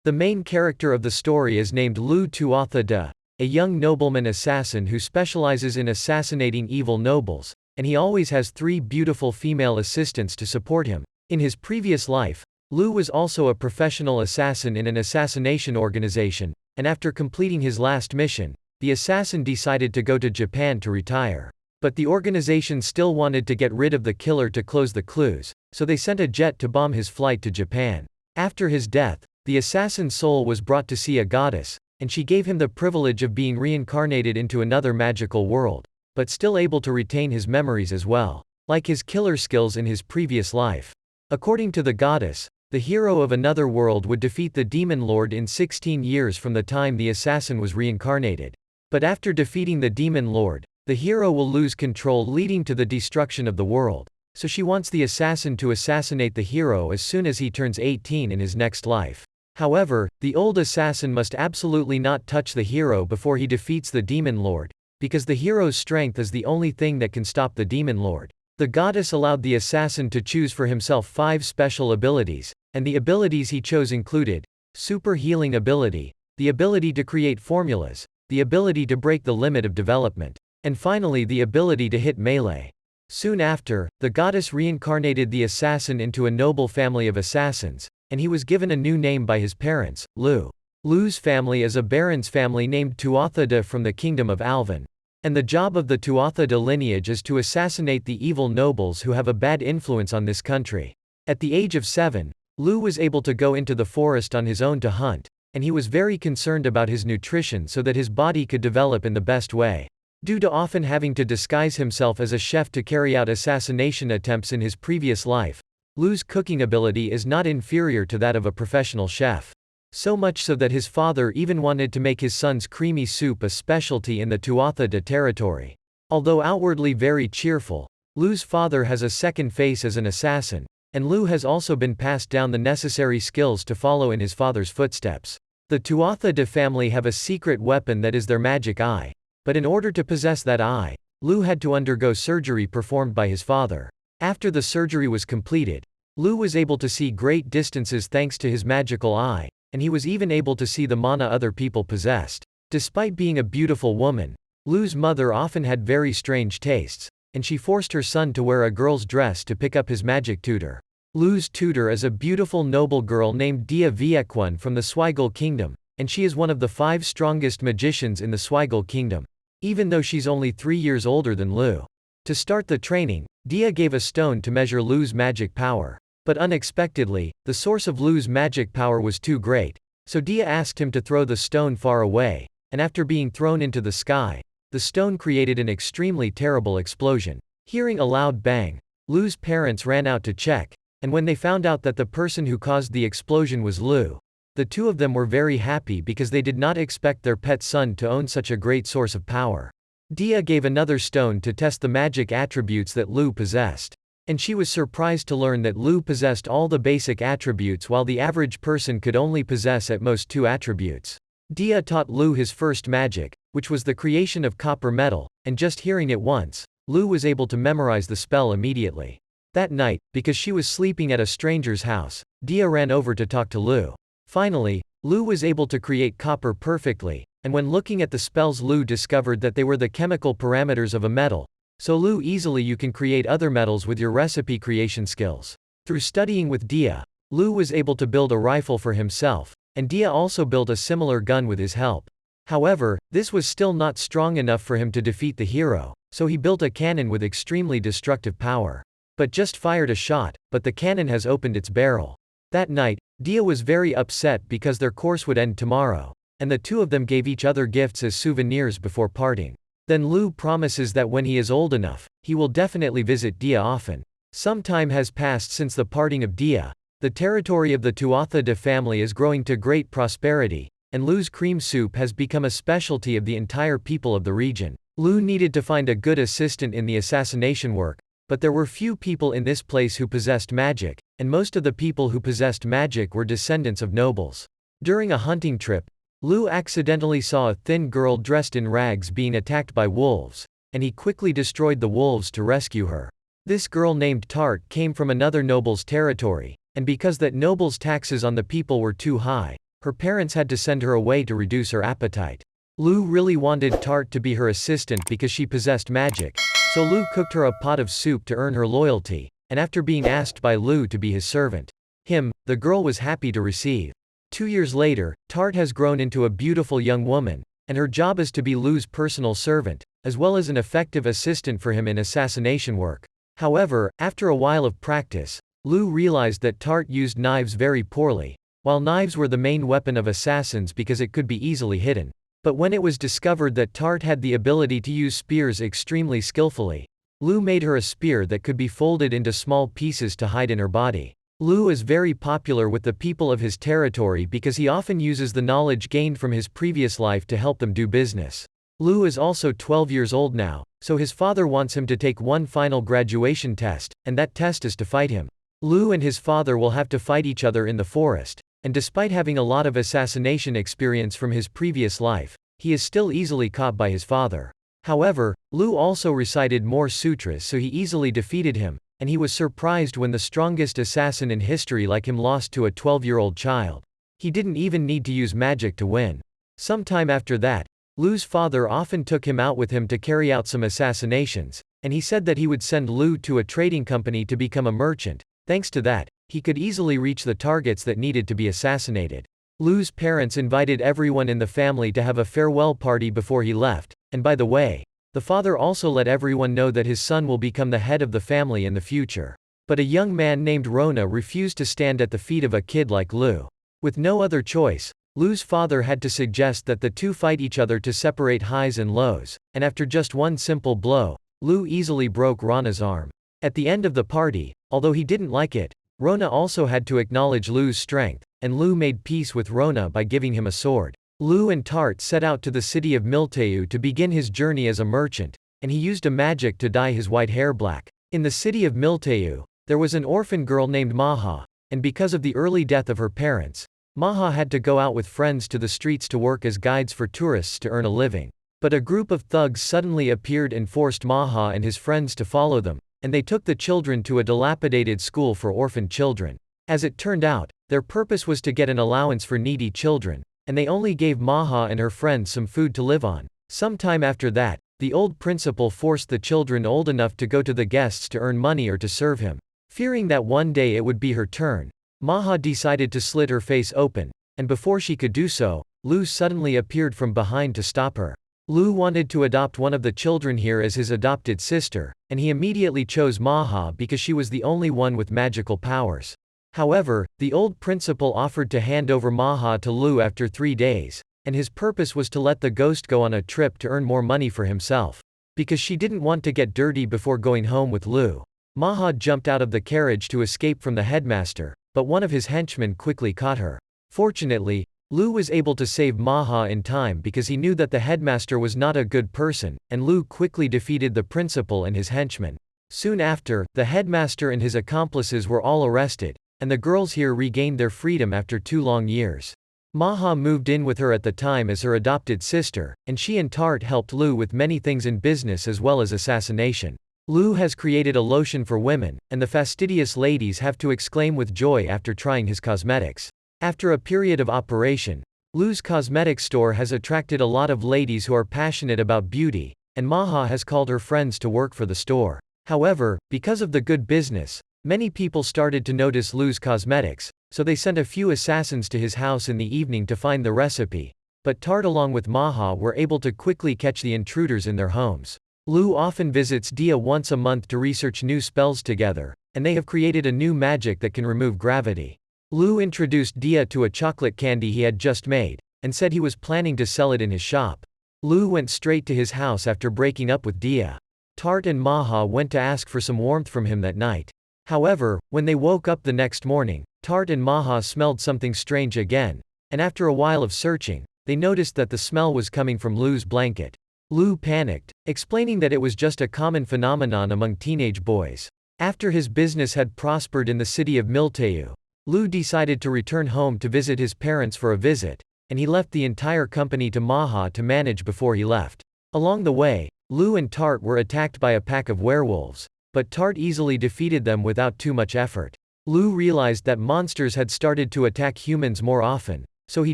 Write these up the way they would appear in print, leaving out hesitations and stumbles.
The main character of the story is named Lu Tuatha De, a young nobleman assassin who specializes in assassinating evil nobles, and he always has 3 beautiful female assistants to support him. In his previous life, Lu was also a professional assassin in an assassination organization, and after completing his last mission, the assassin decided to go to Japan to retire. But the organization still wanted to get rid of the killer to close the clues, so they sent a jet to bomb his flight to Japan. After his death, the assassin's soul was brought to see a goddess, and she gave him the privilege of being reincarnated into another magical world, but still able to retain his memories as well, like his killer skills in his previous life. According to the goddess, the hero of another world would defeat the demon lord in 16 years from the time the assassin was reincarnated. But after defeating the demon lord, the hero will lose control, leading to the destruction of the world, so she wants the assassin to assassinate the hero as soon as he turns 18 in his next life. However, the old assassin must absolutely not touch the hero before he defeats the demon lord, because the hero's strength is the only thing that can stop the demon lord. The goddess allowed the assassin to choose for himself 5 special abilities, and the abilities he chose included super healing ability, the ability to create formulas, the ability to break the limit of development, and finally the ability to hit melee. Soon after, the goddess reincarnated the assassin into a noble family of assassins, and he was given a new name by his parents, Lu. Lu's family is a baron's family named Tuatha De from the kingdom of Alvin. And the job of the Tuatha De lineage is to assassinate the evil nobles who have a bad influence on this country. At the age of 7, Lu was able to go into the forest on his own to hunt, and he was very concerned about his nutrition so that his body could develop in the best way. Due to often having to disguise himself as a chef to carry out assassination attempts in his previous life, Lu's cooking ability is not inferior to that of a professional chef. So much so that his father even wanted to make his son's creamy soup a specialty in the Tuatha De territory. Although outwardly very cheerful, Lu's father has a second face as an assassin, and Lu has also been passed down the necessary skills to follow in his father's footsteps. The Tuatha De family have a secret weapon that is their magic eye. But in order to possess that eye, Lu had to undergo surgery performed by his father. After the surgery was completed, Lu was able to see great distances thanks to his magical eye, and he was even able to see the mana other people possessed. Despite being a beautiful woman, Lu's mother often had very strange tastes, and she forced her son to wear a girl's dress to pick up his magic tutor. Lu's tutor is a beautiful noble girl named Dia Viequan from the Swigel Kingdom, and she is one of the 5 strongest magicians in the Swigel Kingdom, even though she's only 3 years older than Lu. To start the training, Dia gave a stone to measure Lu's magic power. But unexpectedly, the source of Lu's magic power was too great, so Dia asked him to throw the stone far away, and after being thrown into the sky, the stone created an extremely terrible explosion. Hearing a loud bang, Lu's parents ran out to check, and when they found out that the person who caused the explosion was Lu, the two of them were very happy because they did not expect their pet son to own such a great source of power. Dia gave another stone to test the magic attributes that Lu possessed. And she was surprised to learn that Lu possessed all the basic attributes while the average person could only possess at most 2 attributes. Dia taught Lu his first magic, which was the creation of copper metal, and just hearing it once, Lu was able to memorize the spell immediately. That night, because she was sleeping at a stranger's house, Dia ran over to talk to Lu. Finally, Lu was able to create copper perfectly, and when looking at the spells Lu discovered that they were the chemical parameters of a metal. So Lu easily you can create other metals with your recipe creation skills. Through studying with Dia, Lu was able to build a rifle for himself, and Dia also built a similar gun with his help. However, this was still not strong enough for him to defeat the hero, so he built a cannon with extremely destructive power. But just fired a shot, but the cannon has opened its barrel. That night, Dia was very upset because their course would end tomorrow, and the two of them gave each other gifts as souvenirs before parting. Then Lu promises that when he is old enough, he will definitely visit Dia often. Some time has passed since the parting of Dia. The territory of the Tuatha De family is growing to great prosperity, and Lu's cream soup has become a specialty of the entire people of the region. Lu needed to find a good assistant in the assassination work, but there were few people in this place who possessed magic, and most of the people who possessed magic were descendants of nobles. During a hunting trip, Lu accidentally saw a thin girl dressed in rags being attacked by wolves, and he quickly destroyed the wolves to rescue her. This girl named Tart came from another noble's territory, and because that noble's taxes on the people were too high, her parents had to send her away to reduce her appetite. Lu really wanted Tart to be her assistant because she possessed magic, so Lu cooked her a pot of soup to earn her loyalty, and after being asked by Lu to be his servant, the girl was happy to receive. 2 years later, Tart has grown into a beautiful young woman, and her job is to be Lu's personal servant, as well as an effective assistant for him in assassination work. However, after a while of practice, Lu realized that Tart used knives very poorly, while knives were the main weapon of assassins because it could be easily hidden. But when it was discovered that Tart had the ability to use spears extremely skillfully, Lu made her a spear that could be folded into small pieces to hide in her body. Lu is very popular with the people of his territory because he often uses the knowledge gained from his previous life to help them do business. Lu is also 12 years old now, so his father wants him to take one final graduation test, and that test is to fight him. Lu and his father will have to fight each other in the forest, and despite having a lot of assassination experience from his previous life, he is still easily caught by his father. However, Lu also recited more sutras, so he easily defeated him, and he was surprised when the strongest assassin in history like him lost to a 12-year-old child. He didn't even need to use magic to win. Sometime after that, Lu's father often took him out with him to carry out some assassinations, and he said that he would send Lu to a trading company to become a merchant. Thanks to that, he could easily reach the targets that needed to be assassinated. Lu's parents invited everyone in the family to have a farewell party before he left, and by the way, the father also let everyone know that his son will become the head of the family in the future. But a young man named Rona refused to stand at the feet of a kid like Lu. With no other choice, Lu's father had to suggest that the two fight each other to separate highs and lows, and after just one simple blow, Lu easily broke Rona's arm. At the end of the party, although he didn't like it, Rona also had to acknowledge Lu's strength, and Lu made peace with Rona by giving him a sword. Lu and Tart set out to the city of Milteu to begin his journey as a merchant, and he used a magic to dye his white hair black. In the city of Milteu, there was an orphan girl named Maha, and because of the early death of her parents, Maha had to go out with friends to the streets to work as guides for tourists to earn a living. But a group of thugs suddenly appeared and forced Maha and his friends to follow them, and they took the children to a dilapidated school for orphaned children. As it turned out, their purpose was to get an allowance for needy children, and they only gave Maha and her friends some food to live on. Sometime after that, the old principal forced the children old enough to go to the guests to earn money or to serve him. Fearing that one day it would be her turn, Maha decided to slit her face open, and before she could do so, Lu suddenly appeared from behind to stop her. Lu wanted to adopt one of the children here as his adopted sister, and he immediately chose Maha because she was the only one with magical powers. However, the old principal offered to hand over Maha to Lu after 3 days, and his purpose was to let the ghost go on a trip to earn more money for himself. Because she didn't want to get dirty before going home with Lu, Maha jumped out of the carriage to escape from the headmaster, but one of his henchmen quickly caught her. Fortunately, Lu was able to save Maha in time because he knew that the headmaster was not a good person, and Lu quickly defeated the principal and his henchmen. Soon after, the headmaster and his accomplices were all arrested, and the girls here regained their freedom after 2 long years. Maha moved in with her at the time as her adopted sister, and she and Tart helped Lu with many things in business as well as assassination. Lu has created a lotion for women, and the fastidious ladies have to exclaim with joy after trying his cosmetics. After a period of operation, Lu's cosmetic store has attracted a lot of ladies who are passionate about beauty, and Maha has called her friends to work for the store. However, because of the good business, many people started to notice Lu's cosmetics, so they sent a few assassins to his house in the evening to find the recipe, but Tart along with Maha were able to quickly catch the intruders in their homes. Lu often visits Dia once a month to research new spells together, and they have created a new magic that can remove gravity. Lu introduced Dia to a chocolate candy he had just made, and said he was planning to sell it in his shop. Lu went straight to his house after breaking up with Dia. Tart and Maha went to ask for some warmth from him that night. However, when they woke up the next morning, Tart and Maha smelled something strange again, and after a while of searching, they noticed that the smell was coming from Lu's blanket. Lu panicked, explaining that it was just a common phenomenon among teenage boys. After his business had prospered in the city of Milteu, Lu decided to return home to visit his parents for a visit, and he left the entire company to Maha to manage before he left. Along the way, Lu and Tart were attacked by a pack of werewolves, but Tart easily defeated them without too much effort. Lu realized that monsters had started to attack humans more often, so he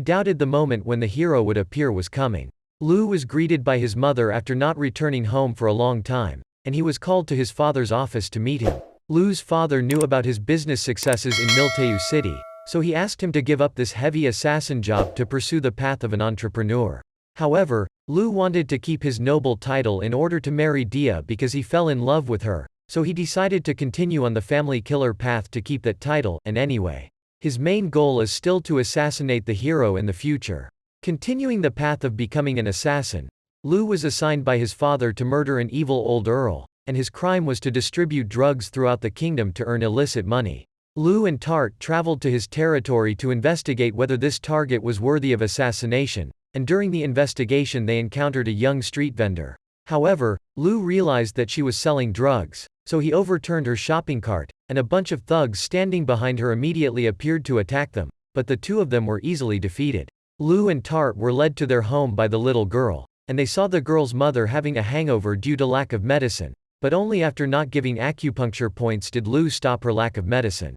doubted the moment when the hero would appear was coming. Lu was greeted by his mother after not returning home for a long time, and he was called to his father's office to meet him. Lu's father knew about his business successes in Milteu City, so he asked him to give up this heavy assassin job to pursue the path of an entrepreneur. However, Lu wanted to keep his noble title in order to marry Dia because he fell in love with her, so he decided to continue on the family killer path to keep that title, and anyway, his main goal is still to assassinate the hero in the future. Continuing the path of becoming an assassin, Lu was assigned by his father to murder an evil old earl, and his crime was to distribute drugs throughout the kingdom to earn illicit money. Lu and Tart traveled to his territory to investigate whether this target was worthy of assassination, and during the investigation they encountered a young street vendor. However, Lu realized that she was selling drugs, so he overturned her shopping cart, and a bunch of thugs standing behind her immediately appeared to attack them, but the two of them were easily defeated. Lu and Tart were led to their home by the little girl, and they saw the girl's mother having a hangover due to lack of medicine, but only after not giving acupuncture points did Lu stop her lack of medicine.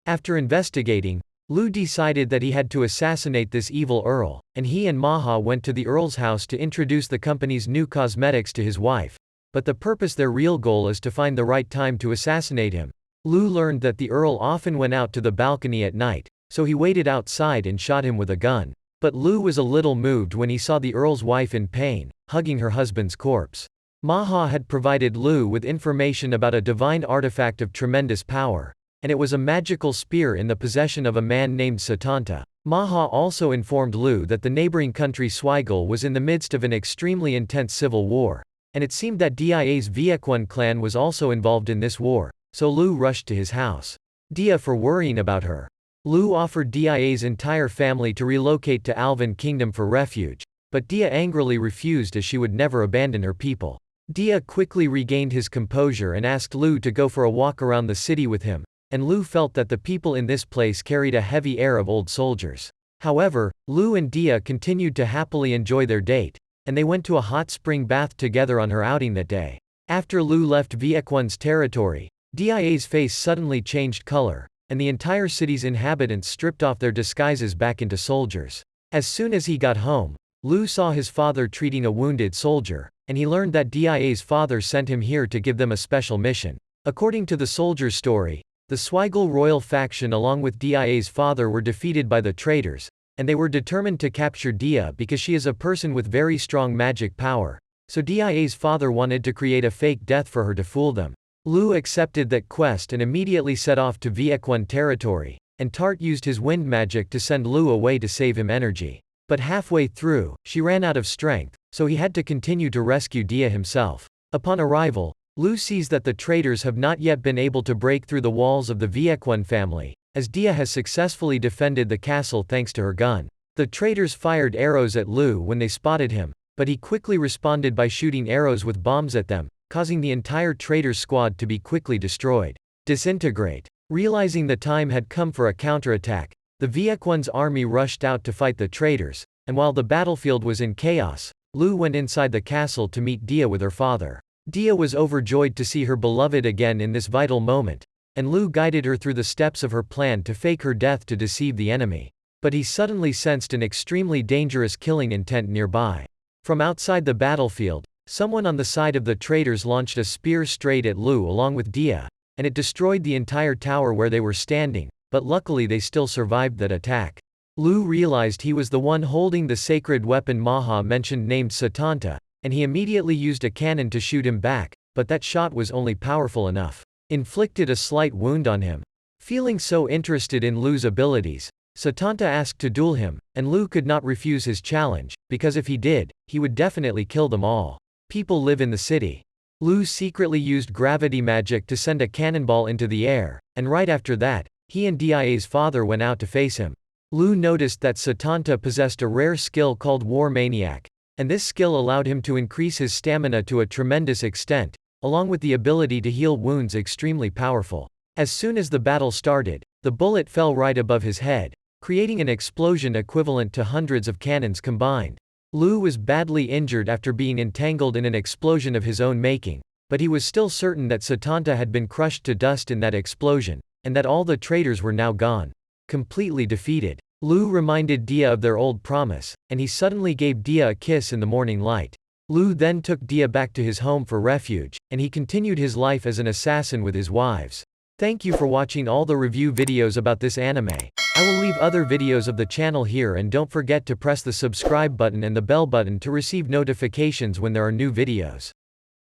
After investigating, Lu decided that he had to assassinate this evil earl, and he and Maha went to the earl's house to introduce the company's new cosmetics to his wife, but the purpose their real goal is to find the right time to assassinate him. Lu learned that the earl often went out to the balcony at night, so he waited outside and shot him with a gun. But Lu was a little moved when he saw the earl's wife in pain, hugging her husband's corpse. Maha had provided Lu with information about a divine artifact of tremendous power, and it was a magical spear in the possession of a man named Satanta. Maha also informed Lu that the neighboring country Swigel was in the midst of an extremely intense civil war, and it seemed that Dia's Viekwan clan was also involved in this war, so Lu rushed to his house. Dia for worrying about her. Lu offered Dia's entire family to relocate to Alvin Kingdom for refuge, but Dia angrily refused as she would never abandon her people. Dia quickly regained his composure and asked Lu to go for a walk around the city with him, and Lu felt that the people in this place carried a heavy air of old soldiers. However, Lu and Dia continued to happily enjoy their date, and they went to a hot spring bath together on her outing that day. After Lu left Viekwan's territory, Dia's face suddenly changed color, and the entire city's inhabitants stripped off their disguises back into soldiers. As soon as he got home, Lu saw his father treating a wounded soldier, and he learned that Dia's father sent him here to give them a special mission. According to the soldier's story, the Swigel royal faction along with Dia's father were defeated by the traitors, and they were determined to capture Dia because she is a person with very strong magic power, so Dia's father wanted to create a fake death for her to fool them. Lu accepted that quest and immediately set off to Viekwan territory, and Tart used his wind magic to send Lu away to save him energy. But halfway through, she ran out of strength, so he had to continue to rescue Dia himself. Upon arrival, Lu sees that the traitors have not yet been able to break through the walls of the Viekwan family, as Dia has successfully defended the castle thanks to her gun. The traitors fired arrows at Lu when they spotted him, but he quickly responded by shooting arrows with bombs at them, causing the entire traitors' squad to be quickly destroyed. Disintegrate. Realizing the time had come for a counterattack, the Viekwan's army rushed out to fight the traitors, and while the battlefield was in chaos, Lu went inside the castle to meet Dia with her father. Dia was overjoyed to see her beloved again in this vital moment, and Lu guided her through the steps of her plan to fake her death to deceive the enemy. But he suddenly sensed an extremely dangerous killing intent nearby. From outside the battlefield, someone on the side of the traitors launched a spear straight at Lu along with Dia, and it destroyed the entire tower where they were standing, but luckily they still survived that attack. Lu realized he was the one holding the sacred weapon Maha mentioned named Satanta, and he immediately used a cannon to shoot him back, but that shot was only powerful enough. Inflicted a slight wound on him. Feeling so interested in Lu's abilities, Satanta asked to duel him, and Lu could not refuse his challenge, because if he did, he would definitely kill them all. People live in the city. Lu secretly used gravity magic to send a cannonball into the air, and right after that, he and Dia's father went out to face him. Lu noticed that Satanta possessed a rare skill called War Maniac, and this skill allowed him to increase his stamina to a tremendous extent, along with the ability to heal wounds extremely powerful. As soon as the battle started, the bullet fell right above his head, creating an explosion equivalent to hundreds of cannons combined. Lu was badly injured after being entangled in an explosion of his own making, but he was still certain that Satanta had been crushed to dust in that explosion, and that all the traitors were now gone. Completely defeated. Lu reminded Dia of their old promise, and he suddenly gave Dia a kiss in the morning light. Lu then took Dia back to his home for refuge, and he continued his life as an assassin with his wives. Thank you for watching all the review videos about this anime. I will leave other videos of the channel here, and don't forget to press the subscribe button and the bell button to receive notifications when there are new videos.